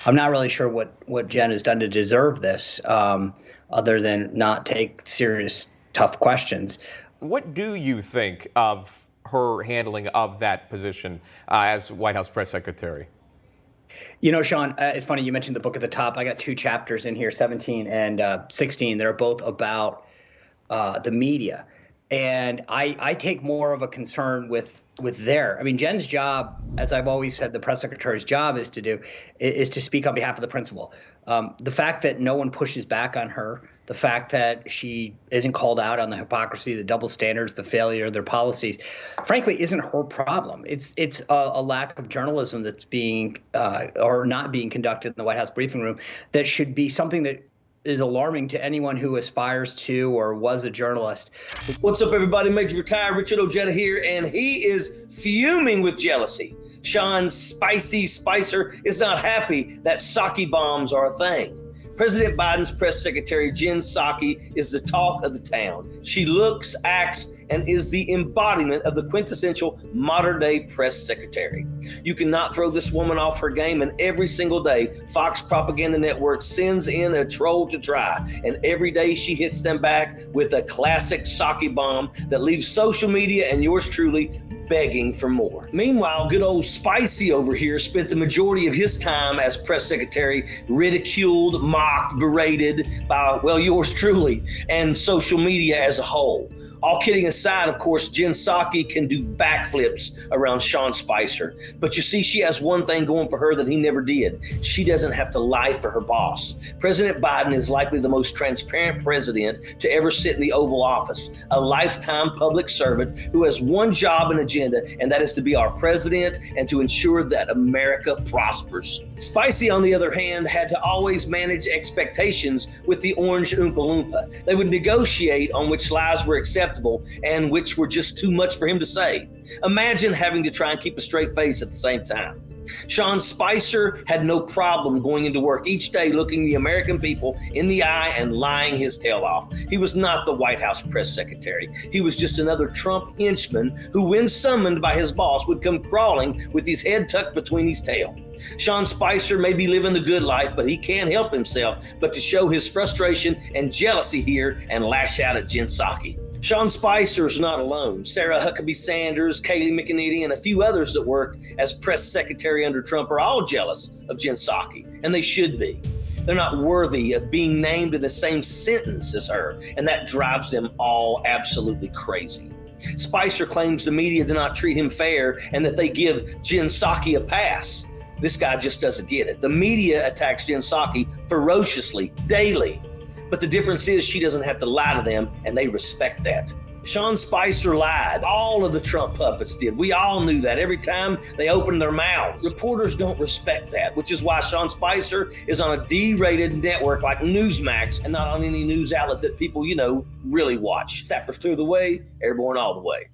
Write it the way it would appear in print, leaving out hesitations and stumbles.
I'm not really sure what Jen has done to deserve this, other than not take serious, tough questions. What do you think of her handling of that position as White House press secretary? Sean, it's funny you mentioned the book at the top. I got two chapters in here, 17 and 16. They're both about the media, and I take more of a concern with their. I mean, Jen's job, as I've always said, the press secretary's job is to speak on behalf of the principal. The fact that no one pushes back on her, the fact that she isn't called out on the hypocrisy, the double standards, the failure of their policies, frankly, isn't her problem. It's a lack of journalism that's being or not being conducted in the White House briefing room that should be something that is alarming to anyone who aspires to or was a journalist. What's up, everybody? Major Retired Richard Ojeda here, and he is fuming with jealousy. Sean Spicy Spicer is not happy that Psaki bombs are a thing. President Biden's press secretary, Jen Psaki, is the talk of the town. She looks, acts, and is the embodiment of the quintessential modern-day press secretary. You cannot throw this woman off her game, and every single day, Fox Propaganda Network sends in a troll to try, and every day she hits them back with a classic Psaki bomb that leaves social media and yours truly begging for more. Meanwhile, good old Spicy over here spent the majority of his time as press secretary ridiculed, mocked, berated by, well, yours truly and social media as a whole. All kidding aside, of course, Jen Psaki can do backflips around Sean Spicer. But you see, she has one thing going for her that he never did. She doesn't have to lie for her boss. President Biden is likely the most transparent president to ever sit in the Oval Office, a lifetime public servant who has one job and agenda, and that is to be our president and to ensure that America prospers. Spicy, on the other hand, had to always manage expectations with the orange Oompa Loompa. They would negotiate on which lies were acceptable and which were just too much for him to say. Imagine having to try and keep a straight face at the same time. Sean Spicer had no problem going into work each day looking the American people in the eye and lying his tail off. He was not the White House press secretary. He was just another Trump henchman who, when summoned by his boss, would come crawling with his head tucked between his tail. Sean Spicer may be living the good life, but he can't help himself but to show his frustration and jealousy here and lash out at Jen Psaki. Sean Spicer's not alone. Sarah Huckabee Sanders, Kayleigh McEnany, and a few others that worked as press secretary under Trump are all jealous of Jen Psaki, and they should be. They're not worthy of being named in the same sentence as her, and that drives them all absolutely crazy. Spicer claims the media do not treat him fair and that they give Jen Psaki a pass. This guy just doesn't get it. The media attacks Jen Psaki ferociously, daily. But the difference is she doesn't have to lie to them, and they respect that. Sean Spicer lied. All of the Trump puppets did. We all knew that every time they opened their mouths. Reporters don't respect that, which is why Sean Spicer is on a D-rated network like Newsmax and not on any news outlet that people, really watch. Sappers clear the way, airborne all the way.